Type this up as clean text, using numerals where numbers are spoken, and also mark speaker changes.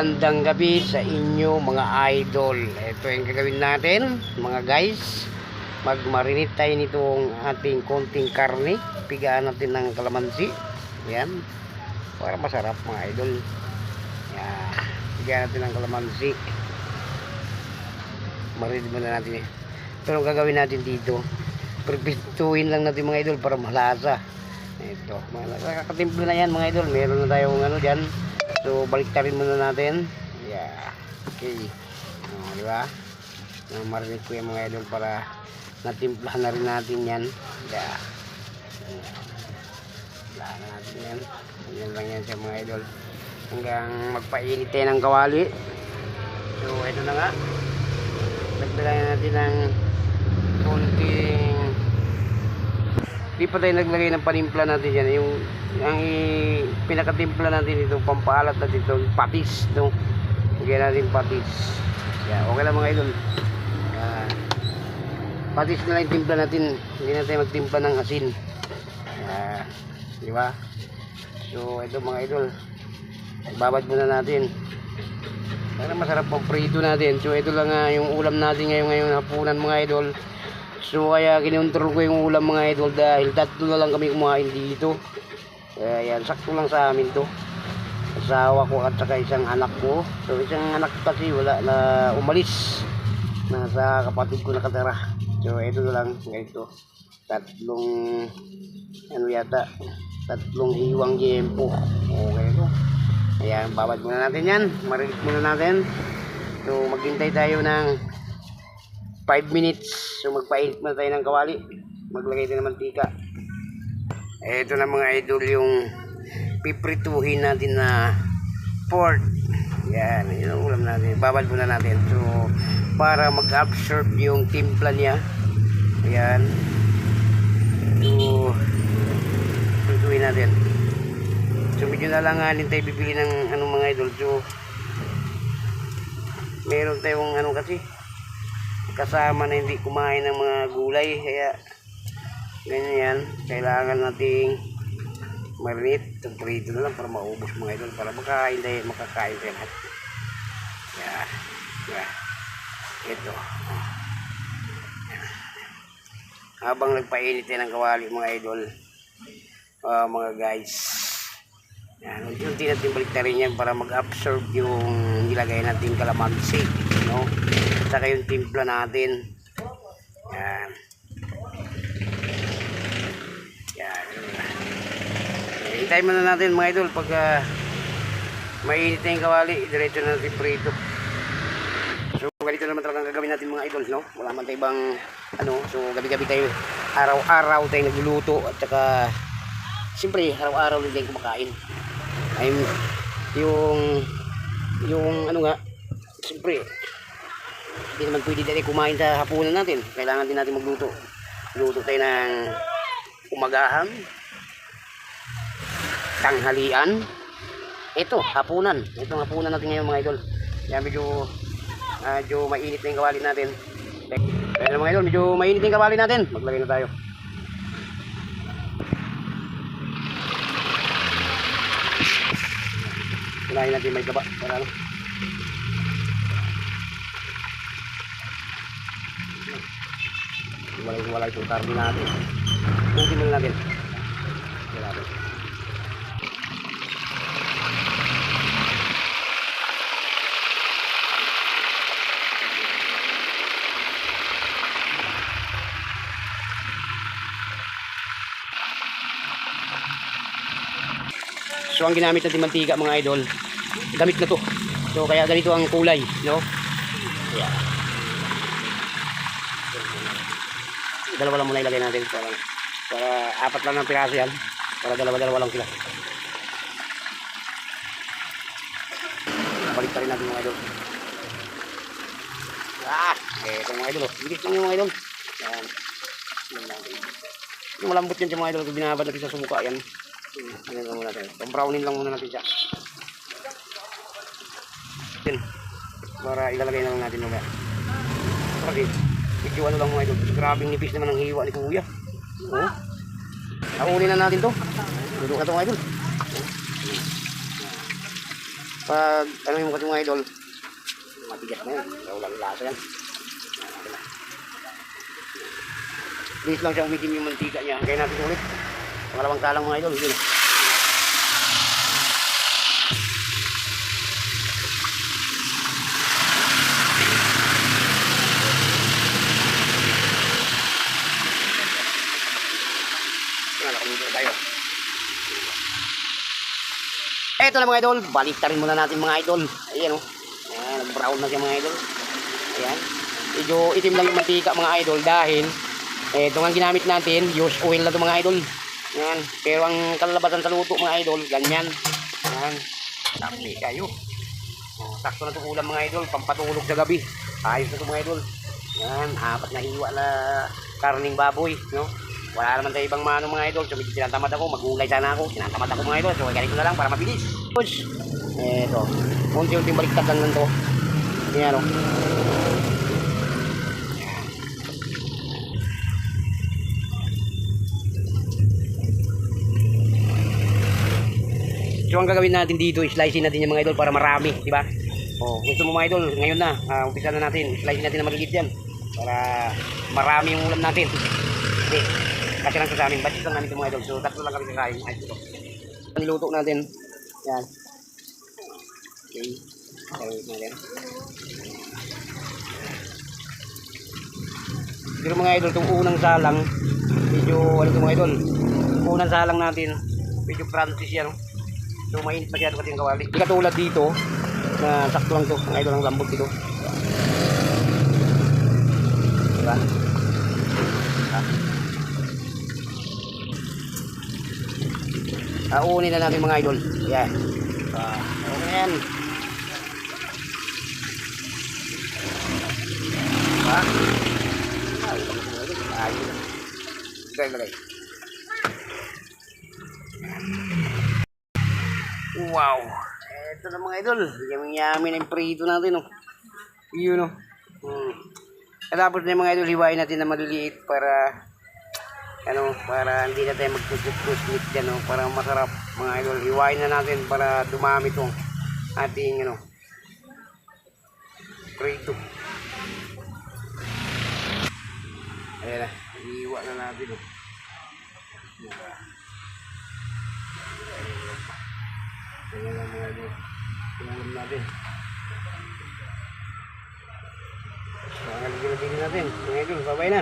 Speaker 1: Magandang gabi sa inyo mga idol. Ito yung gagawin natin mga guys. Magmarinate tayo nitong ating konting karne. Pigaan natin ng kalamansi. Yan. Para masarap mga idol. Yan. Pigaan natin ng kalamansi. Marinate muna natin eh. Pero ang gagawin natin dito, prepituhin lang natin mga idol para malasa. Ito. Nakakatimpla na yan mga idol. Meron na tayong ano dyan. So baliktarin muna natin. Yeah. Okay. Di ba? Marinig ko yung mga idol para natimplahan na rin natin yan. Yeah. Timplahan na natin yan. Yan lang yan sa mga idol. Hanggang magpainit tayo ng kawali. So ito na nga. Nagdalayan natin ng konting. Di pa tayo naglagay ng panimpla natin yan. Yung pinakatimpla natin ito, pampaalat natin ito, patis. No? Lagyan natin patis. Yeah, okay lang mga idol. Patis na lang yung timpla natin. Hindi na tayo magtimpla ng asin. Di ba? So ito mga idol. Babad muna natin. Para masarap pang prito natin. So ito lang yung ulam natin ngayon hapunan mga idol. So kaya kinontrol ko yung ulam mga idol dahil tatlo na lang kami kumain dito. Kaya yan, sakto lang sa amin to. Asawa ko at saka isang anak ko. So isang anak kasi wala na umalis. Nasa kapatid ko nakatara. So ito na lang ganito. Tatlong ano yata. Tatlong hiwang yempo. Okay ito. Ayan, babad muna natin yan. Marilit muna natin. So maghintay tayo ng 5 minutes. So magpainit muna tayo ng kawali. Maglagay tayo ng mantika. Ito na mga idol yung piprituhin natin na pork. Yan, yun ang ulam natin. Babad muna natin. So para mag-absorb yung timpla niya. Ayan. So prituhin natin. So medyo na lang halin tayo bibili ng ano mga idol. So meron tayong ano kasi kasama na hindi kumain ng mga gulay, kaya ganyan, kailangan nating marinate. Prito na lang para maubos mga idol, para makakain tayo lahat. Yeah. Ito habang nagpainit tayo ng kawali mga idol, mga guys, yan, unti natin baliktarin yan para mag-absorb yung nilagay natin kalamansi, no? Saka yung timpla natin. Yan. Yan. Hintayin muna natin mga idol pag mainit na yung kawali, diretso na natin prito. So ganito naman talagang gagawin natin mga idol, no? Wala man tayo ibang ano, so gabi-gabi tayo, araw-araw tayo nagluluto at saka siyempre araw-araw din tayo kumakain. Yung ano nga, siyempre hindi naman pwede tayo kumain sa hapunan natin. Kailangan din natin magluto. Luto tayo ng umagahan, tanghalian. Ito, hapunan. Ito ang hapunan natin ngayon mga idol. Kaya medyo mainit na yung kawali natin. Kaya mga idol, medyo mainit na yung kawali natin. Maglagay na tayo. Kunahin natin may gaba. Para ano. Walay itong karne natin. Putin muna natin. So ang ginamit natin mantika mga idol, gamit na to. So kaya ganito ang kulay, no? Yeah. Dalawa lang muna ilagay natin para apat lang ng piraso yan, para dalawa lang sila. Balik rin natin mga idol. Ito mga idol, bilis lang yung mga idol. Yan. Yung malambot yan sa mga idol, binabad natin sa sumuka yan. Ano lang muna natin, pambrownin lang muna natin siya. Para ilalagay na lang natin mga. Kasi medyo ano lang mga idol, grabing nipis naman ang hiwa ni kuya. Nauli na natin to. Duduk na to mga idol. pag ano yung kasi mga idol, matigas na yan, walang lasa yan. Bilis lang siya umitim yung mantika niya. Kaya natin ulit. Pangalawang salang mga idol. Yun. Nakaluto na tayo. Eto na mga idol. Baliktarin muna natin mga idol. Ayan o. Ayan, nag-brown na siya mga idol. Ayan. Medyo itim lang yung mantika mga idol dahil ito nga ginamit natin, used oil na ito mga idol. Yan. Pero ang kalalabasan sa luto mga idol, ganyan. Yan. Dami kayo. Sakto na ito ulam mga idol, pampatulog sa gabi. Ayos na ito mga idol. Yan. 4 na hiwa na karning baboy. No? Wala naman tayo ibang mano mga idol. So medyo tinatamad ako, magulay sana ako. Tinatamad ako mga idol. So ganito na lang para mabilis. Push. Eto. Unti-unting baliktad lang lang ito. Yan o. So ang gagawin natin dito, slicing natin yung mga idol para marami, di ba? Oh, gusto mo mga idol, ngayon na, umpisa na natin, slicing natin na magigit yan para marami yung ulam natin. Okay, kasi lang sa amin, budget lang namin ito mga idol. So 3 lang kami kakain. Ay, ito. Niluto natin. Yan. Okay. Sarap natin. Pero mga idol, itong unang salang, medyo, ano ito mga idol, unang salang natin, medyo Francis yan, no? So mainit masyado kasi yung kawali. Hindi katulad dito na sakto lang ito. Ang idol ang lambot dito. Diba? Uunin na natin mga idol. Yan. Okay yan. Diba? Ayos. Lagay. Wow. Ito na mga idol. Yummy na yung prito natin. Oh. Yun. Oh. Tapos na yung mga idol, hiwain natin na maliliit para para hindi na tayo mag-kuskus-kuskus dyan. Oh. Para masarap mga idol. Hiwain na natin para dumami itong ating prito. Ayan na. Hiwa na natin. Oh. Ayan lang mga idol. Pinanggap natin. Pangalagin natin. Mga idol, babay na.